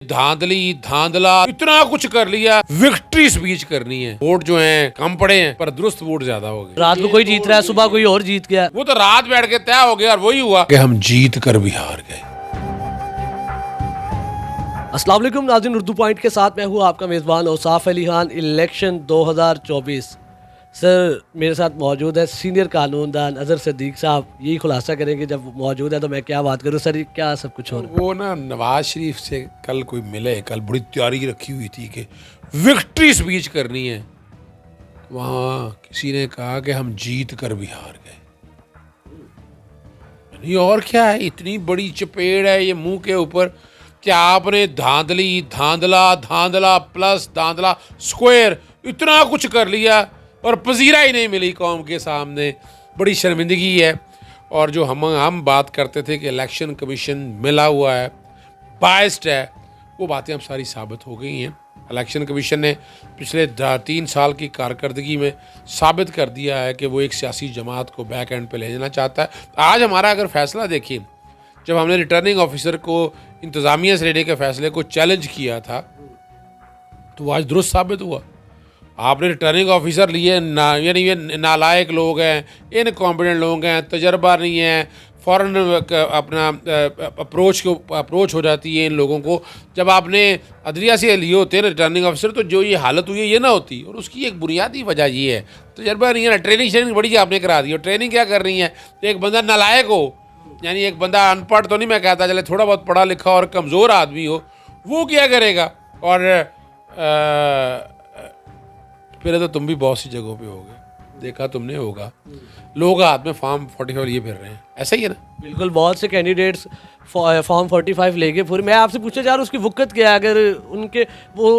धांधली धांधला इतना कुछ कर लिया, विक्ट्री स्पीच करनी है। वोट जो हैं कम पड़े हैं पर दुरुस्त वोट ज्यादा हो गए। रात को कोई जीत रहा है, सुबह कोई और जीत गया। वो तो रात बैठ के तय हो गया और वही हुआ कि हम जीत कर भी हार गए। अस्सलाम वालेकुम नाज़रीन, उर्दू पॉइंट के साथ मैं हूँ आपका मेज़बान औसाफ अली खान। इलेक्शन 2024 सर मेरे साथ मौजूद है सीनियर कानूनदान अज़हर सिद्दीक साहब। यही खुलासा करेंगे, जब मौजूद है तो मैं क्या बात करूँ। सर ये क्या सब कुछ हो रहा है? वो ना नवाज शरीफ से कल कोई मिले, कल बड़ी तैयारी रखी हुई थी कि विक्ट्री स्पीच करनी है। वहाँ किसी ने कहा कि हम जीत कर भी हार गए। नहीं और क्या है, इतनी बड़ी चपेड़ है ये मुंह के ऊपर कि आपने धांधली धांधला धांधला प्लस धांधला स्क्वायर इतना कुछ कर लिया और पजीरा ही नहीं मिली कौम के सामने। बड़ी शर्मिंदगी है। और जो हम बात करते थे कि इलेक्शन कमीशन मिला हुआ है, बायस्ड है, वो बातें अब सारी साबित हो गई हैं। इलेक्शन कमीशन ने पिछले 3 साल की कारकर्दगी में साबित कर दिया है कि वो एक सियासी जमात को बैक एंड पे ले जाना चाहता है। आज हमारा अगर फैसला देखिए, जब हमने रिटर्निंग ऑफिसर को इंतज़ामिया से लेने के फैसले को चैलेंज किया था तो वो आज दुरुस्त साबित हुआ। आपने रिटर्निंग ऑफिसर लिए यानी ये नालायक लोग हैं, इनकॉम्पिटेंट लोग हैं, तजर्बा नहीं है, फ़ौरन अपना अप्रोच हो जाती है इन लोगों को। जब आपने अदलिया से लिए होते हैं रिटर्निंग ऑफिसर, तो जो ये हालत हुई है ये ना होती। और उसकी एक बुनियादी वजह ये है, तजर्बा नहीं है ना। ट्रेनिंग बड़ी आपने करा दी। और ट्रेनिंग क्या कर रही है, तो एक बंदा नालायक हो, यानी एक बंदा अनपढ़ तो नहीं मैं कहता, चले थोड़ा बहुत पढ़ा लिखा और कमज़ोर आदमी हो, वो क्या करेगा। और फिर तो तुम भी बहुत सी जगहों पे होगे, देखा तुमने होगा, लोग हाथ में फॉर्म 45 लिए फिर रहे हैं। ऐसा ही है ना? बिल्कुल, बहुत से कैंडिडेट्स फॉर्म 45 लेके फिर मैं आपसे पूछना चाह रहा हूँ उसकी वक़्त क्या है। अगर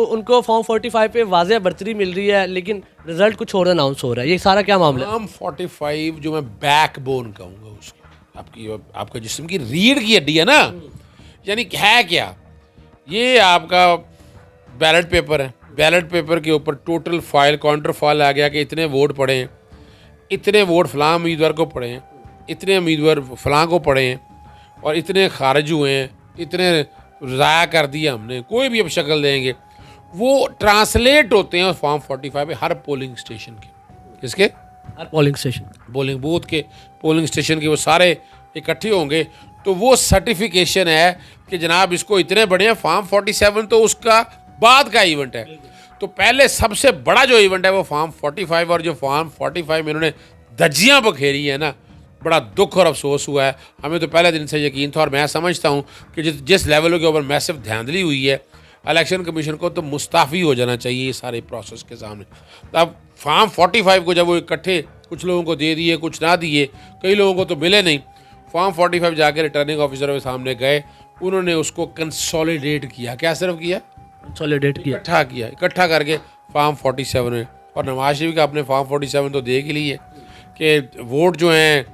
उनको फॉर्म 45 पे वाज़ेह बर्तरी मिल रही है लेकिन रिजल्ट कुछ और अनाउंस हो रहा है, ये सारा क्या मामला है? फॉर्म 45 जो मैं बैकबोन कहूँगा उसकी, आपका जिस्म की रीढ़ की हड्डी है ना, यानी है क्या, ये आपका बैलेट पेपर है। बैलेट पेपर के ऊपर टोटल फाइल काउंटर फाइल आ गया कि इतने वोट पड़े हैं, इतने वोट फलां उम्मीदवार को पड़े हैं, इतने उम्मीदवार फलां को पड़े हैं, और इतने खारिज हुए हैं, इतने ज़ाया कर दिया हमने, कोई भी अब शक्ल देंगे। वो ट्रांसलेट होते हैं फॉर्म 45 पे हर पोलिंग स्टेशन के। किसके? हर पोलिंग स्टेशन, पोलिंग बूथ के, पोलिंग स्टेशन के वो सारे इकट्ठे होंगे। तो वो सर्टिफिकेशन है कि जनाब इसको इतने बड़े हैं। फॉर्म 47 तो उसका बाद का इवेंट है। तो पहले सबसे बड़ा जो इवेंट है वो फॉर्म 45। और जो फॉर्म 45 में इन्होंने धज्जियाँ बखेरी है ना, बड़ा दुख और अफसोस हुआ है। हमें तो पहले दिन से यकीन था, और मैं समझता हूँ कि जिस लेवल के ऊपर मैसिव धांधली हुई है, इलेक्शन कमीशन को तो मुस्ताफ़ी हो जाना चाहिए ये सारे प्रोसेस के सामने। अब फॉर्म 45 को जब वो इकट्ठे कुछ लोगों को दे दिए, कुछ ना दिए, कई लोगों को तो मिले नहीं। फॉर्म 45 जाके रिटर्निंग ऑफिसर के सामने गए, उन्होंने उसको कंसोलिडेट किया। क्या सिर्फ किया? कंसोलिडेट किया, इकट्ठा करके फॉर्म 47 में। और नवाज शरीफ का अपने फॉर्म 47 तो देख ही लिए कि वोट जो हैं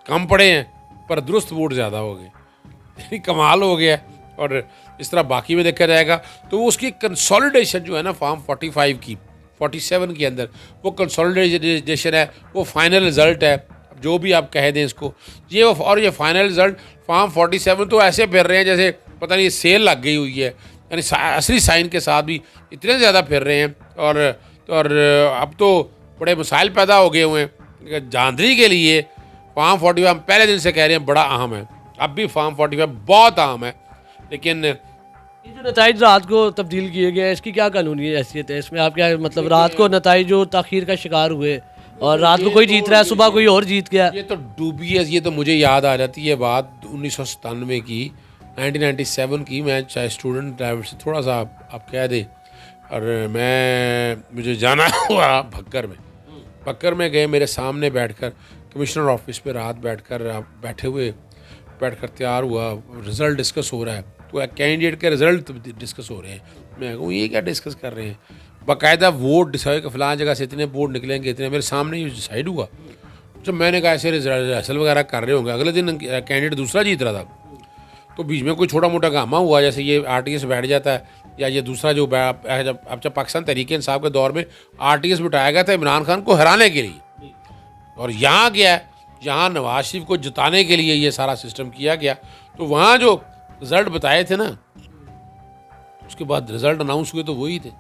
कम पड़े हैं पर दुरुस्त वोट ज़्यादा हो गए। कमाल हो गया। और इस तरह बाकी में देखा जाएगा तो उसकी कंसोलिडेशन जो है ना फॉर्म 45 की 47 के अंदर, वो कंसोलिडेशन है, वो फाइनल रिज़ल्ट है, जो भी आप कह दें इसको। ये फाइनल रिज़ल्ट फॉर्म 47 तो ऐसे फिर रहे हैं जैसे पता नहीं सेल लग गई हुई है, यानी असली साइन के साथ भी इतने ज़्यादा फिर रहे हैं। और अब तो बड़े मसाइल पैदा हो गए हुए हैं। धांधली के लिए फॉर्म 45 हम पहले दिन से कह रहे हैं बड़ा अहम है, अब भी फॉर्म 45 बहुत अहम है। लेकिन ये जो नताइज रात को तब्दील किए गए हैं, इसकी क्या कानूनी हैसियत है? इसमें आप क्या मतलब, रात को नताइज जो ताखीर का शिकार हुए और रात को कोई जीत रहा है, सुबह कोई और जीत गया। ये तो डूबियस, ये तो मुझे याद आ जाती है बात 1997 की, 1997 की। मैं चाहे स्टूडेंट ड्राइवर से थोड़ा सा आप कह दें, और मुझे जाना हुआ भक्कर में गए, मेरे सामने बैठकर कमिश्नर ऑफिस पे रात बैठकर तैयार हुआ, रिज़ल्ट डिस्कस हो रहा है। तो कैंडिडेट के रिज़ल्ट डिस्कस हो रहे हैं। मैं कहूँ ये क्या डिस्कस कर रहे हैं? बाकायदा वोट डिसाइड कि फ़लाँ जगह से इतने वोट निकलेंगे, इतने मेरे सामने ही डिसाइड हुआ। जब मैंने कहा ऐसे रिहर्सल वगैरह कर रहे होंगे, अगले दिन कैंडिडेट दूसरा जीत रहा था, तो बीच में कोई छोटा मोटा गामा हुआ, जैसे ये RTS बैठ जाता है, या ये दूसरा जो जब पाकिस्तान तहरीक इंसाफ के दौर में RTS बिठाया गया था इमरान खान को हराने के लिए, और यहाँ क्या है, यहाँ नवाज शरीफ को जिताने के लिए ये सारा सिस्टम किया गया। तो वहाँ जो रिजल्ट बताए थे ना, उसके बाद रिजल्ट अनाउंस हुए तो वही थे।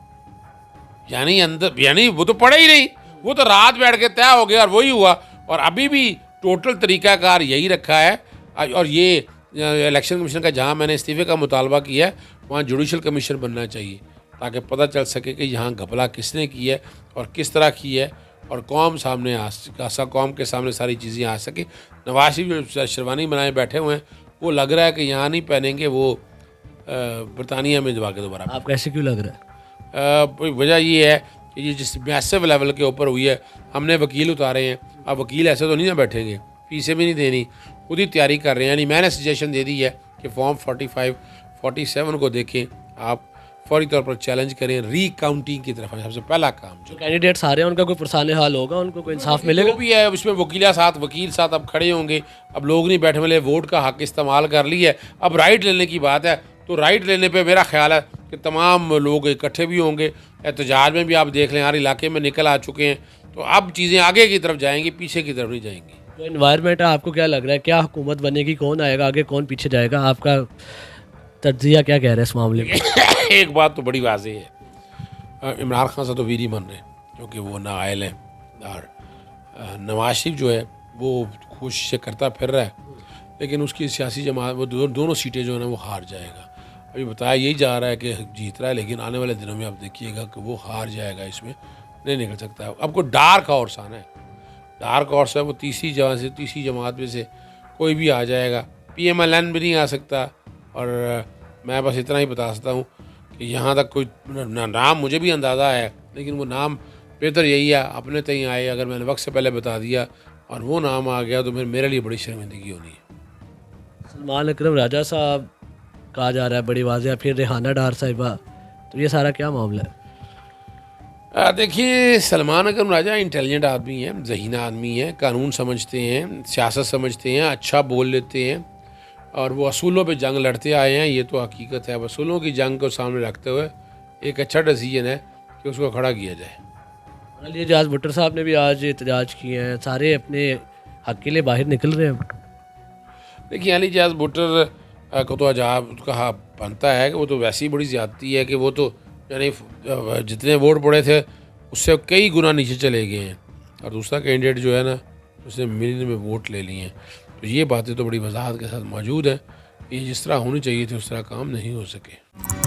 यानी वो तो पढ़े ही नहीं, वो तो रात बैठ के तय हो गया और वही हुआ। और अभी भी टोटल तरीकाकार यही रखा है। और ये इलेक्शन कमीशन का जहाँ मैंने इस्तीफे का मुतालबा किया है, वहाँ जुडिशल कमीशन बनना चाहिए, ताकि पता चल सके कि यहाँ घपला किसने की है और किस तरह की है, और कौम सामने कौम के सामने सारी चीज़ें आ सके। नवाज शरीफ जो शेरवानी बनाए बैठे हुए हैं, वो लग रहा है कि यहाँ नहीं पहनेंगे, वो बरतानिया में दबा के दोबारा। आपको ऐसे क्यों लग रहा है? वजह ये है कि ये जिस मैसिव लेवल के ऊपर हुई है, हमने वकील उतारे हैं। अब वकील ऐसे तो नहीं ना बैठेंगे, फीसें भी नहीं देनी, खुद ही तैयारी कर रहे हैं। यानी मैंने सजेशन दे दी है कि फॉर्म 45, 47 को देखें, आप फौरी तौर पर चैलेंज करें, रीकाउंटिंग की तरफ सबसे पहला काम। जो कैंडिडेट्स आ रहे हैं उनका कोई पुरसाने हाल होगा, उनको कोई इंसाफ मिलेगा? जो भी है उसमें वकील साथ अब खड़े होंगे। अब लोग नहीं बैठे मिले, वोट का हक इस्तेमाल कर ली है, अब राइट लेने की बात है। तो राइट लेने पे मेरा ख्याल है कि तमाम लोग इकट्ठे भी होंगे। एहतजाज में भी आप देख लें, हर इलाके में निकल आ चुके हैं। तो अब चीज़ें आगे की तरफ जाएंगी, पीछे की तरफ नहीं जाएंगी। जो इन्वायरमेंट है, आपको क्या लग रहा है, क्या हुकूमत बनेगी, कौन आएगा आगे, कौन पीछे जाएगा? आपका तज्जिया क्या कह रहा है इस मामले में? एक बात तो बड़ी वाज़ेह है, इमरान खान से तो वीर ही बन रहे हैं, क्योंकि वो नाअहल हैं। और नवाज शरीफ जो है वो कोशिशें करता फिर रहा है, लेकिन उसकी सियासी जमात वो दोनों सीटें जो है ना वो हार जाएगा। अभी बताया यही जा रहा है कि जीत रहा है, लेकिन आने वाले दिनों में आप देखिएगा कि वो हार जाएगा, इसमें नहीं निकल सकता। अब कोई डार्क हॉर्स आना है, डार्क हॉर्स है वो तीसरी जमात में से कोई भी आ जाएगा। PMLN भी नहीं आ सकता। और मैं बस इतना ही बता सकता हूँ कि यहाँ तक कोई नाम मुझे भी अंदाज़ा है, लेकिन वो नाम बेहतर यही है अपने तय आए। अगर मैंने वक्त से पहले बता दिया और वो नाम आ गया तो फिर मेरे लिए बड़ी शर्मिंदगी होनी है। सलमान अकरम राजा साहब कहा जा रहा है बड़ी वाज़ेह, फिर रेहाना डार साहिबा, तो ये सारा क्या मामला है? देखिए, सलमान अकरम राजा इंटेलिजेंट आदमी है, ज़हीन आदमी है, कानून समझते हैं, सियासत समझते हैं, अच्छा बोल लेते हैं, और वो असूलों पे जंग लड़ते आए हैं। ये तो हकीकत है। अब असूलों की जंग को सामने रखते हुए एक अच्छा डिसीजन है कि उसको खड़ा किया जाए। अली एजाज भुट्टर साहब ने भी आज एहतजाज किए हैं, सारे अपने हक के लिए बाहर निकल रहे हैं। देखिए, अली एजाज भुट्टर को तो अजाब कहा बनता है कि वो तो वैसी बड़ी ज़्यादती है कि वो तो यानी जितने वोट पड़े थे उससे कई गुना नीचे चले गए हैं, और दूसरा कैंडिडेट जो है ना उसने मिलियन में वोट ले लिए हैं। तो ये बातें तो बड़ी वजाहत के साथ मौजूद है। ये जिस तरह होनी चाहिए थी उस तरह काम नहीं हो सके।